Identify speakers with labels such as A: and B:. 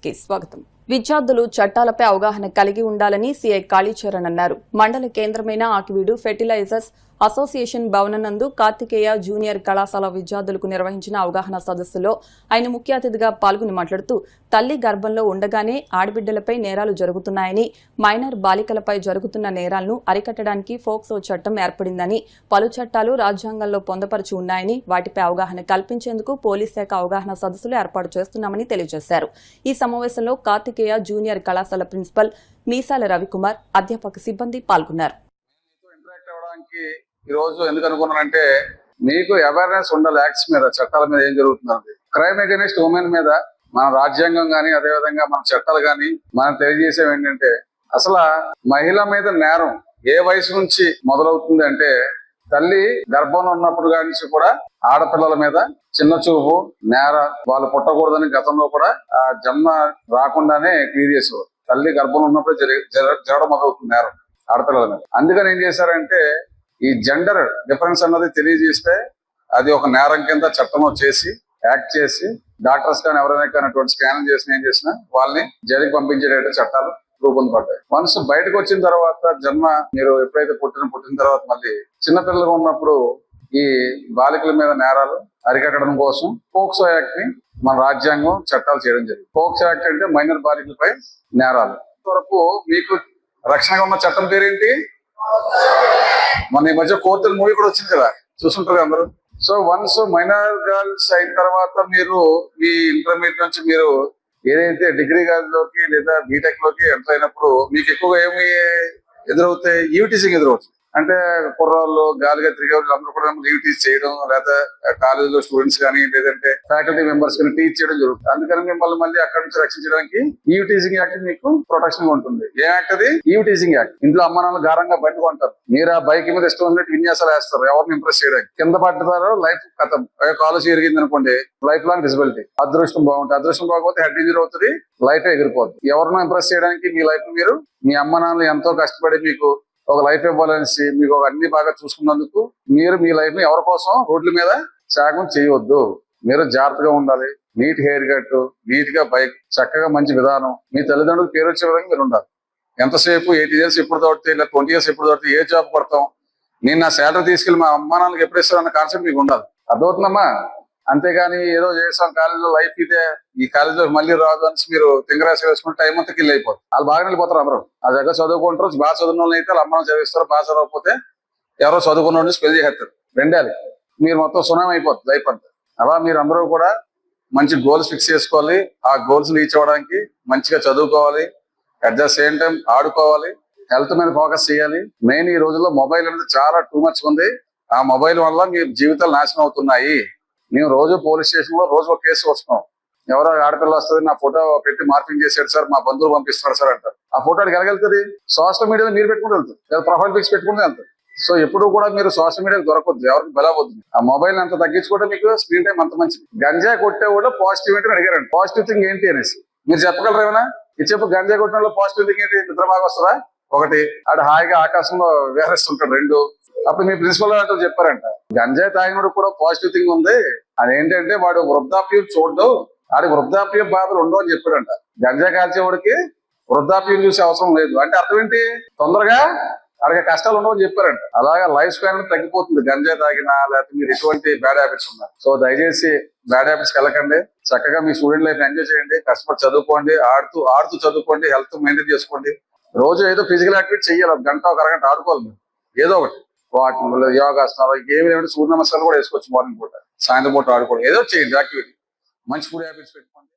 A: కి స్వాగతం. విద్యార్థులు చట్టాలపై అవగాహన కలిగి ఉండాలని సీఐ కాళీచరణ్ అన్నారు. మండల కేంద్రమైన ఆకివీడు ఫెర్టిలైజర్స్ అసోసియేషన్ భవనంనందు కార్తికేయ జూనియర్ కళాశాల విద్యార్థులకు నిర్వహించిన అవగాహన సదస్సులో ఆయన ముఖ్య అతిథిగా పాల్గొని మాట్లాడుతూ తల్లి గర్భంలో ఉండగానే ఆడబిడ్డలపై నేరాలు జరుగుతున్నాయని, మైనర్ బాలికలపై జరుగుతున్న నేరాలను అరికట్టడానికి ఫోక్సో చట్టం ఏర్పడిందని, పలు చట్టాలు రాజ్యాంగంలో పొందపరిచి ఉన్నాయని, వాటిపై అవగాహన కల్పించేందుకు పోలీస్ శాఖ అవగాహన సదస్సులు ఏర్పాటు చేస్తున్నామని తెలియజేశారు. ఈ సమావేశంలో కార్తికేయ జూనియర్ కళాశాల ప్రిన్సిపల్ మీసాల రవికుమార్, అధ్యాపక సిబ్బంది పాల్గొన్నారు.
B: ఈ రోజు ఎందుకు అనుకున్నానంటే మీకు అవేర్నెస్ ఉండాలి యాక్ట్స్ మీద, చట్టాల మీద ఏం జరుగుతుంది. క్రైమ్ అగైనెస్ట్ ఉమెన్ మీద మన రాజ్యాంగం గానీ అదేవిధంగా మన చట్టాలు గానీ మనం తెలియజేసేవి ఏంటంటే అసలు మహిళ మీద నేరం ఏ వయసు నుంచి మొదలవుతుంది అంటే తల్లి గర్భంలో ఉన్నప్పుడు నుంచి కూడా ఆడపిల్లల మీద చిన్న చూపు నేర వాళ్ళు పుట్టకూడదని గతంలో కూడా ఆ జన్మ రాకుండానే క్లియర్ చేసేవారు. తల్లి గర్భంలో ఉన్నప్పుడు జరగడం మొదలవుతుంది నేరం ఆడపిల్లల మీద. అందుకని ఏం చేశారంటే ఈ జెండర్ డిఫరెన్స్ అన్నది తెలియజేస్తే అది ఒక నేరం కింద చట్టం చేసి యాక్ట్ చేసి డాక్టర్స్ కానీ ఎవరైనా కానీ అటువంటి స్కానింగ్ చేసిన ఏం చేసినా వాళ్ళని జైలుకి పంపించేటట్టు చట్టాలు రూపొందపడ్డాయి. వన్స్ బయటకు వచ్చిన తర్వాత జన్మ మీరు ఎప్పుడైతే పుట్టిన తర్వాత మళ్ళీ చిన్నపిల్లలుగా ఉన్నప్పుడు ఈ బాలికల మీద నేరాలు అరికట్టడం కోసం పోక్సో యాక్ట్ ని మన రాజ్యాంగం చట్టాలు చేయడం జరిగింది. పోక్సో యాక్ట్ అంటే మైనర్ బాలికలపై నేరాలు. వరకు మీకు రక్షణగా ఉన్న చట్టం పేరేంటి? మన ఈ మధ్య కోర్టుల మూవీ కూడా వచ్చింది కదా, చూసుంటారు అందరూ. సో వన్స్ మైనర్ గర్ల్స్ అయిన తర్వాత మీరు మీ ఇంటర్మీడియట్ నుంచి మీరు ఏదైతే డిగ్రీ లోకి లేదా బీటెక్ లోకి ఎంటర్ అయినప్పుడు మీకు ఎక్కువగా ఏమి ఎదురవుతాయి? ఈవిటీసింగ్ ఎదురవుతుంది. అంటే కుర్రాళ్ళు గాలిగా తిరిగే అందరూ కూడా ఈవిటీస్ చేయడం, లేదా కాలేజీలో స్టూడెంట్స్ కానీ లేదంటే ఫ్యాకల్టీ మెంబర్స్ కానీ టీచ్ చేయడం జరుగుతుంది. అందుకని మిమ్మల్ని మళ్ళీ అక్కడి నుంచి రక్షించడానికి ఈవిటీసింగ్ యాక్ట్ మీకు ప్రొటెక్షన్ ఉంటుంది. ఏ యాక్ట్ అది? ఈవిటీసింగ్ యాక్ట్. ఇంట్లో అమ్మ నాన్నలు గారంగా బండి కొంటారు, మీరు ఆ బైక్ మీద ఇష్టం ఉన్నట్టు విన్యాసాలు వేస్తారు ఎవరిని ఇంప్రెస్ చేయడానికి. కింద పడ్డారో లైఫ్ కథం, కాలేజ్ ఎరిగింది అనుకోండి లైఫ్ లాంగ్ డిసబిలిటీ. అదృష్టం బాగుంటుంది, అదృష్టం బాగోతే హెడ్ ఇంజరీ అవుతుంది, లైఫ్ ఎగిరిపోతుంది. ఎవరినో ఇంప్రెస్ చేయడానికి మీ లైఫ్ మీరు మీ అమ్మ నాన్నలు ఎంతో కష్టపడి మీకు ఒక లైఫ్ ఇవ్వాలనేసి మీకు అన్ని బాగా చూసుకున్నందుకు మీరు మీ లైఫ్ ని ఎవరి కోసం రోడ్ల మీద త్యాగం చేయవద్దు. మీరు జాగ్రత్తగా ఉండాలి. నీట్ హెయిర్ కట్, నీట్ గా బైక్, చక్కగా మంచి విధానం, మీ తల్లిదండ్రులకు పేరు వచ్చే విధంగా మీరు ఉండాలి. ఎంతసేపు 18 years ఎప్పుడు తోడితే ఇలా 20 years ఎప్పుడు తోడితే ఏ జాబ్ పడతాం, నేను నా శాలరీ తీసుకెళ్ళి మా అమ్మ నాన్నకి ఎప్పుడు ఇస్తాను అన్న కాన్సెప్ట్ మీకు ఉండాలి. అర్థమవుతుందమ్మా? అంతేగాని ఏదో చేసాం కాలేజీలో లైఫ్ ఇదే, ఈ కాలేజీలో మళ్ళీ రాదు అని మీరు తింగరాసి వేసుకుని టైం అంతా కిల్ అయిపోతుంది. వాళ్ళు బాగా వెళ్ళిపోతారు. అందరూ ఆ దగ్గర చదువుకుంటారు, బాగా చదువున్న వాళ్ళు అయితే వాళ్ళ అమ్మని చదివిస్తారు, బాగా చదవకపోతే ఎవరో చదువుకున్న స్పెల్ చేస్తారు. రెండాలి మీరు మొత్తం సునామీ అయిపోతుంది లైఫ్ అంతా. అలా మీరు అందరూ కూడా మంచి గోల్స్ ఫిక్స్ చేసుకోవాలి. ఆ గోల్స్ రీచ్ అవ్వడానికి మంచిగా చదువుకోవాలి, అట్ ద సేమ్ టైం ఆడుకోవాలి, హెల్త్ మీద ఫోకస్ చేయాలి. మెయిన్ ఈ రోజుల్లో మొబైల్ అనేది చాలా టూ మచ్ ఉంది. ఆ మొబైల్ వల్ల మీ జీవితాలు నాశనం అవుతున్నాయి. మేము రోజు పోలీస్ స్టేషన్ లో రోజు ఒక కేసు వస్తున్నాం. ఎవరో ఆడపిల్ల వస్తుంది, నా ఫోటో పెట్టి మార్పింగ్ చేశాడు సార్, మా బంధువులు పంపిస్తున్నారు సార్ అంటారు. ఆ ఫోటోకి ఎలాగెళ్తుంది? సోషల్ మీడియాలో మీరు పెట్టుకుంటూ వెళ్తారు, లేదా ప్రొఫైల్ పిక్స్ పెట్టుకుంటూ వెళ్తారు. సో ఎప్పుడు కూడా మీరు సోషల్ మీడియాకి దొరకవద్దు, ఎవరికి బలవద్దు. ఆ మొబైల్ అంత తగ్గించుకుంటే మీకు స్క్రీన్ టైం అంత మంచిది. గంజా కొట్టే కూడా పాజిటివ్ ఏంటి అడిగారండి. పాజిటివ్ థింగ్ ఏంటి అనేసి మీరు చెప్పగలరు ఏమైనా? ఇది చెప్పు. గంజా కొట్టిన పాజిటివ్ థింగ్ ఏంటి? నిద్ర బాగా వస్తుందా? ఒకటి, ఆడు హాయిగా ఆకాశంలో విహరిస్తుంటాడు. రెండు, అప్పుడు మీ ప్రిన్సిపల్ అంటూ చెప్పారంట గంజాయి తాగినప్పుడు కూడా పాజిటివ్ థింగ్ ఉంది, అదేంటంటే వాడు వృద్ధాప్యం చూడడం, ఆడికి వృద్ధాప్య బాధలు ఉండవు అని చెప్పాడంట. గంజా కాల్చేవాడికి వృద్ధాప్యం చూసే అవసరం లేదు అంటే అర్థం ఏంటి? తొందరగా ఆడికి కష్టాలు ఉండవు అని చెప్పారంట. అలాగా లైఫ్ స్పాన్ తగ్గిపోతుంది గంజా తాగినా, లేకపోతే మీరు ఎటువంటి బ్యాడ్ హ్యాబిట్స్ ఉన్నారు. సో దయచేసి బ్యాడ్ హ్యాబిట్స్ వెళ్ళకండి. చక్కగా మీ స్టూడెంట్ లైఫ్ ఎంజాయ్ చేయండి, కష్టపడి చదువుకోండి, ఆడుతూ చదువుకోండి, హెల్త్ మెయింటైన్ చేసుకోండి. రోజు ఏదో ఫిజికల్ యాక్టివిటీ చెయ్యాలి, ఒక గంట ఒక అరగంట ఆడుకోవాలి మీరు. ఏదో ఒకటి వాకింగ్, యోగాసనాలు, ఏమి సూర్య నమస్కారాలు కూడా వేసుకోవచ్చు. మార్నింగ్ పూట, సాయంత్రం పూట ఆడుకోవడం, ఏదో చేయండి యాక్టివిటీ. మంచి ఫుడ్ హ్యాబిట్స్ పెట్టుకోండి.